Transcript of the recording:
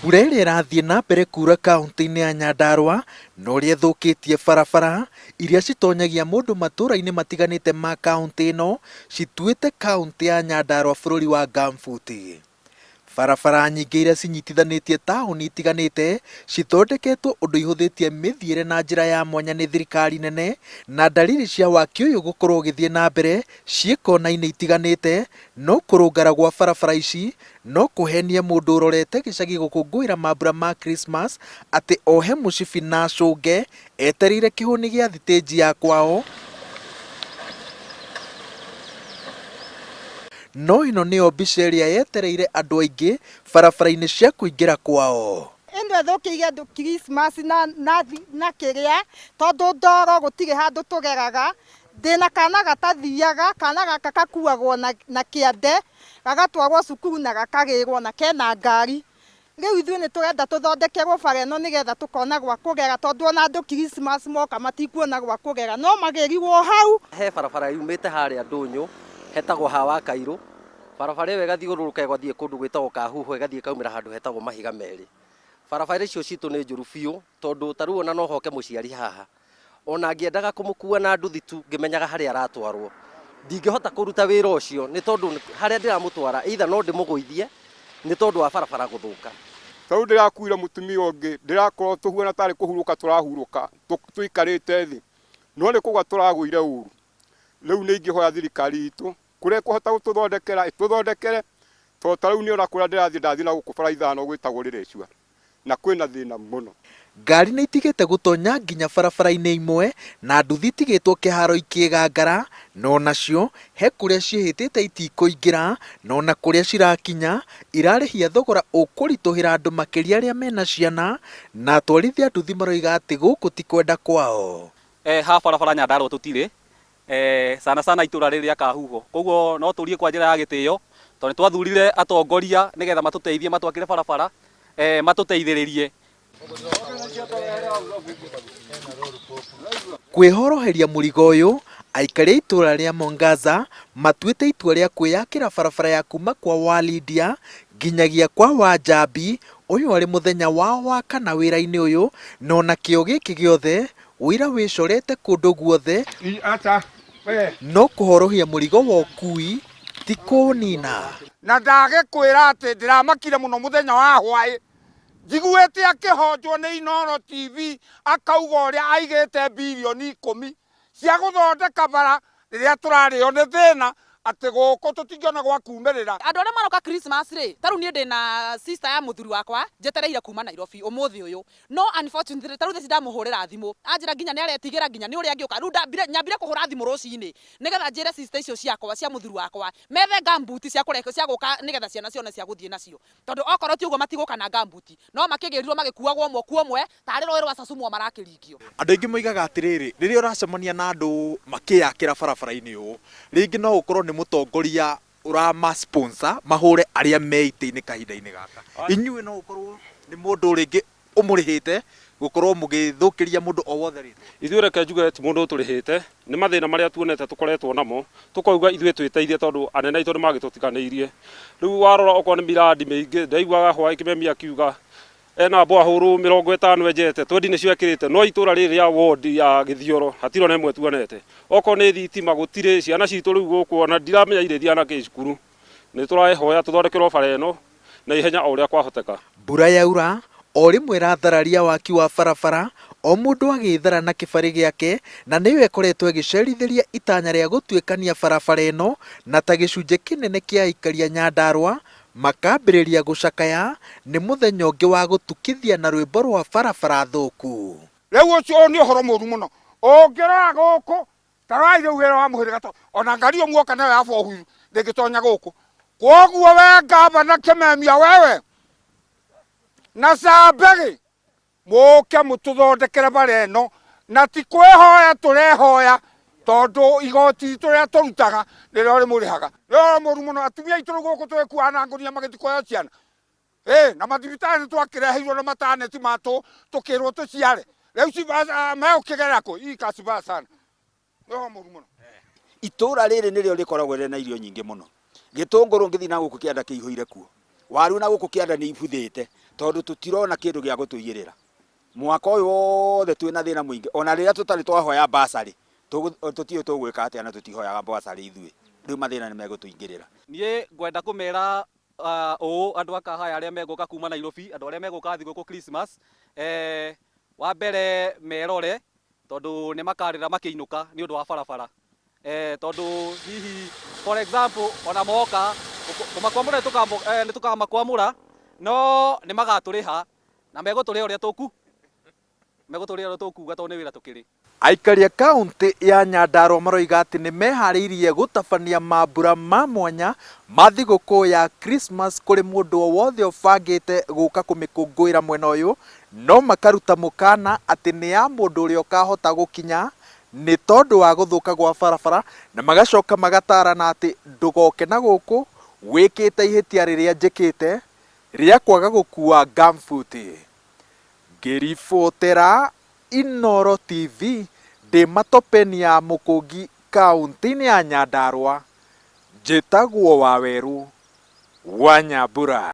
Mbura ĩrĩa ĩrathiĩ na mbere kuura kaunti-inĩ ya Nyandarua no ũrĩa ĩthũkĩtie barabara iria citonyagia mũndũ matũũra-inĩ matiganĩte ma kaunti ĩno cituĩte kaunti ya Nyandarua bũrũri wa Gambuti. Barabara nyingĩ iria cinyitithanĩtie taũni itiganĩte cithondeketwo ũndũ ihũthĩtie mĩthiĩre na njĩra ya mwanya nĩ thirikari nene, na ndariri cia waki ũyũ gũkorwo ũgĩthiĩ na mbere ciĩ kona-inĩ itiganĩte, no kũrũngara gwa barabara ici no kũhenie mũndũ ũrorete gĩcagi gũkũngũĩra mambura ma Christmas atĩ ohe mũcibi na acũnge etereire kĩhũni gĩa thitĩnji ya kwao. No ĩno nĩyo mbica ĩrĩa yetereire andũ aingĩ barabara-inĩ cia kũingĩra kwao. Ĩno ĩthũkĩire andũ Christmas na kĩrĩa, tondũ ndoro gũtirĩ handũ tũgeraga. Ndĩna kana gatathiaga, kana gaka gakuagwo na kĩande, gagatwarwo cukuru na gakagĩrwo na kena ngari. Rĩu ithuĩ nĩ tũrenda tũthondekerwo bara ĩno nĩgetha tũkona gwa kũgera, tondũ ona andũ Christmas moka matikuona gwa kũgera, no magĩrirwo hau. He barabara yumĩte harĩa Ndũnyũ hetagwo ha Wakairũ, barabara ĩyo ĩgathiũrũrũka ĩgathiĩ kũndũ gwĩtagwo Kahuho, ĩgathiĩ ĩkaumĩra handũ hetagwo Mahiga Merĩ. Barabara icio citũ nĩ njũru biũ, tondũ ta rĩu ona no hoke mũciari haha, ona ngĩendaga kũmũkua na nduthi tu ngĩmenyaga harĩa aratwarwo, ndingĩhota kũruta wĩra ũcio nĩ tondũ harĩa ndĩramũtwara either no ndĩmũgũithie nĩ tondũ wa barabara gũthũka. Tarĩu ndĩrakuire mũtumia ũngĩ, ndĩrakorwo tũhuana tarĩ kũhurũka tũrahurũka tũikarĩte thĩ, no nĩ kũgwa tũragũire ũru. Rĩu nĩ ingĩhoya thirikari itũ kũrĩa ĩkũhota gũtũthondekera ĩtũthondekere, tondũ ta rĩu nĩ ona kũrĩa ndathiĩ na gũkũ bara ithano gwĩtagwo Rĩrĩcua na kwĩna thĩna mũno. Ngari nĩ itigĩte gũtonya nginya barabara-inĩ imwe na nduthi itigĩtwo kĩharo ikĩgangara, no nacio he kũrĩa ciĩhĩtĩte itikũingĩra, no na kũrĩa cirakinya irarĩhia thogora ũkũritũhĩra andũ makĩria arĩa mena ciana, na atwarithia nduthi maroiga atĩ gũkũ ti kwenda kwao. Ha barabara Nyandarua tũtirĩ sana sana itũra rĩrĩ rĩa Kahuho, koguo no tũrie kwa njĩra ya gĩtĩo, tondũ nĩ twathurire atongoria nĩgetha matũteithie matwakĩre barabara, matũteithĩrĩrie. Kwĩhoroheria mũrigo ũyũ, aikari a itũra rĩa Mongaza matuĩte itua rĩa kwĩyakĩra barabara ya kuma kwa Walindia nginyagia kwa Wanjambi. Ũyũ arĩ mũthenya wao wa kana wĩra-inĩ ũyũ, no na kĩo gĩkĩ gĩothe ũira wĩcorete kũndũ guothe, no kũhorohia mũrigo wa ũkui ti kũnina. Na ndagĩkwĩra atĩ ndĩramakire mũno mũthenya wa hwaĩ, njiguĩte akĩhonjwo nĩ Inooro TV akauga ũrĩa aigĩte birioni 10 cia gũthondeka bara rĩrĩa tũrarĩo nĩ thĩna atĩ gũkũ tũtingĩona gwa kumĩrĩra. Andũ arĩa maroka Christmas rĩ, tarĩu niĩ ndĩna sister ya mũthuri wakwa njetereire kuma Nairobi ũmũthĩ ũyũ, no unfortunately tarĩu theci ndamũhũrĩra thimũ anjĩra nginya nĩ aretigĩra nginya nĩ ũrĩa angĩũka, rĩu nyambire kũhũra thimũ rũcinĩ nĩgetha njĩre sister icio ciakwa cia mũthuri wakwa methe gambuti cia gũka nĩgetha ciana cione cia gũthiĩ nacio, tondũ okorwo ti ũguo matigũka na gambuti, no makĩgĩrirwo magĩkuagwo ũmwe kwa ũmwe tarĩ rũĩ rwa Sasumwa marakĩringio. Andũ aingĩ moigaga atĩrĩrĩ, rĩrĩa ũracemania na andũ makĩyakĩra barabara-inĩ ũũ, rĩngĩ no ũkorwo nĩ mũtongoria ũrama sponsor mahũre arĩa me itĩ-inĩ kahinda-inĩ gaka. Inyuĩ no ũkorwo nĩ mũndũ rĩngĩ ũmũrĩhĩte gũkorwo mũgĩthũkĩria mũndũ o wothe rĩtwa. Ithuĩ reke njuge ti mũndũ tũrĩhĩte, nĩ mathĩna marĩa tuonete tũkoretwo namo, tũkauga ithuĩ twĩteithie tondũ anene aitũ nĩ magĩtũtiganĩirie. Rĩu warora okorwo nĩ miradi mĩingĩ, ndaiguaga hwaĩ Kĩmemi akiuga ena borehole 50 enjete, 20 nĩcio ekĩrĩte, no itũra rĩrĩ rĩa ward ya Gĩthioro hatirĩ ona ĩmwe tuonete. Okorwo nĩ thitima gũtirĩ, ciana citũ rĩu gũkũ ona ndiramenya irĩthiaga na kĩcukuru. Nĩ tũrahoya tũthondekerwo bara ĩno na ihenya o ũrĩa kwahoteka. Mbura yaura o rĩmwe ĩrathararia waki wa barabara, o mũndũ agĩthara na kĩbarĩ gĩake, na nĩyo ĩkoretwo ĩgĩcerithĩria itanya rĩa gũtuĩkania barabara ĩno, na ta gĩcunjĩ kĩnene kĩa aikari a Nyandarua makambĩrĩria gũcakaya nĩ mũthenya ũngĩ wa gũtukithia na rwĩmbo rwa barabara thũku. Rĩu ũcio nĩ ũhoro mũru mũno, ũngĩrora gũkũ tarai rĩu wĩra wa mũhĩrĩga, ona ngari ĩyo muoka nayo ya bohuyu ndĩngĩtonya gũkũ. Koguo we ngavana Kĩmemia wewe na Sambegi mũke mũtũthondekere bara ĩno, na ti kwĩhoya tũrehoya tondũ igoti rĩrĩa tũrutaga nĩrĩo rĩmũrĩhaga. Rĩo mũru mũno, atumia aitũ rĩu gũkũ twĩkuaga na ngũnia magĩthiĩ kuoya ciana, na mathibitarĩ nĩ twakĩreheirwo na mataneti matũ tũkĩrwo tũciare. Rĩu megũkĩgerera kũ ikasiba sana, rĩo mũru mũno. Itũra rĩrĩ nĩrĩo rĩkoragwo rĩna irio nyingĩ mũno. Gĩtũngũrũ ngĩthiĩ na gũkũ kĩanda kĩihũire kuo, waru na guku kianda ni ibuthite tondu tutirona kindu gia gutuigirira mwaka uyu wothe twina thina mwingi ona riria tutari twahoya basari tutiyo tugwika atia na tutihoyaga basari ithui riu mathina ni megutuingirira nie ngwenda kumera andu akahaya aria megoka kuma Nairobi andu aria megoka thiguku Christmas wa mbere merore tondu ni makarira makiinuka ni undu wa barabara tondu hihi for example ona moka kumakwamura ni tukamakwamura no ni magaturiha na meguturiha uria tuku meguturiha uria tukuga tondu ni wira tukiri. Aikari a kaunti ya Nyandarua maroiga ati ni mehariirie gutabania mambura ma mwanya ma thiguku ya Christmas kuri mundu o wothe ubangite guka kumikungwira mwena uyu, no makaruta mukana ati ni ya mundu uria ukahota gukinya ni tondu wa guthuka gwa barabara, na magacoka magatarana ati ndugoke na guku wikite ihitia riria njikite ria kwaga gukua gumboot. Ngiribotera Inooro TV ndi matopeni ya Mukungi kaunti-ini ya Nyandarua, njitagwo Waweru wa Nyambura.